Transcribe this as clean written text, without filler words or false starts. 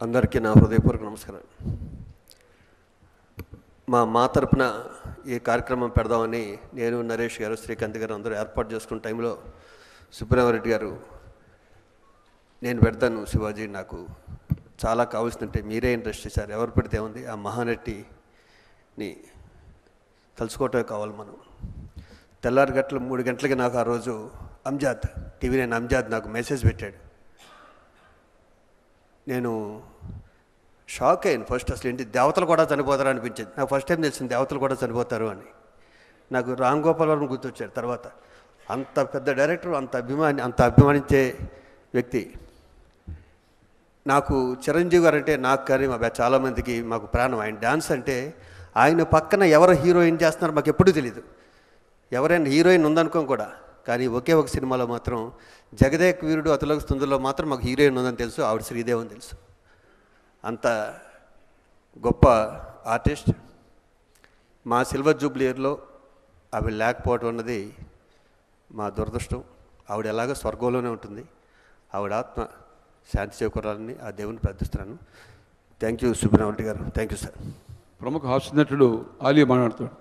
అందరికీ నా హృదయపూర్వక నమస్కారం. మా తరపున ఈ కార్యక్రమం పెడదామని నేను, నరేష్ గారు, శ్రీకాంత్ గారు అందరూ ఏర్పాటు చేసుకున్న టైంలో సుబ్రహ్మరెడ్డి గారు నేను పెడతాను శివాజీ, నాకు చాలా కావాల్సిందంటే మీరే ఇంట్రెస్ట్ చేశారు, ఎవరు పెడితే ఉంది ఆ మహానటిని తలుచుకోవటమే కావాలి మనం. తెల్లారి గంటలు 3 గంటలకి నాకు ఆ రోజు అంజాద్ టీవీ నేను అంజాద్ నాకు మెసేజ్ పెట్టాడు. నేను షాక్ అయ్యాను. ఫస్ట్ అసలు ఏంటి దేవతలు కూడా చనిపోతారు అనిపించింది నాకు. ఫస్ట్ టైం తెలిసింది దేవతలు కూడా చనిపోతారు అని. నాకు రామ్ గోపాల్ వర్మ గుర్తొచ్చాడు తర్వాత. అంత పెద్ద డైరెక్టర్, అంత అభిమానించే వ్యక్తి. నాకు చిరంజీవి గారు అంటే నాకు కానీ మా చాలామందికి మాకు ప్రాణం. ఆయన డ్యాన్స్ అంటే ఆయన పక్కన ఎవరు హీరోయిన్ చేస్తున్నారు మాకు ఎప్పుడూ తెలియదు. ఎవరైనా హీరోయిన్ ఉందనుకోం కూడా, కానీ ఒకే ఒక సినిమాలో మాత్రం జగదేక వీరుడు అతులకు స్తుందులో మాత్రం మాకు హీరోయిన్ ఉందని తెలుసు, ఆవిడ శ్రీదేవి అని తెలుసు. అంత గొప్ప ఆర్టిస్ట్. మా సిల్వర్ జూబ్లీ ఇయర్లో ఆవిడ లేకపోవటం అన్నది మా దురదృష్టం. ఆవిడ ఎలాగో స్వర్గంలోనే ఉంటుంది. ఆవిడ ఆత్మ శాంతి చేకూరాలని ఆ దేవుని ప్రార్థిస్తున్నాను. థ్యాంక్ యూ సుబ్రహ్మణ్య గారు. Thank you sir. ప్రముఖ హాస్య నటుడు ఆలీ మాట్లాడుతాడు.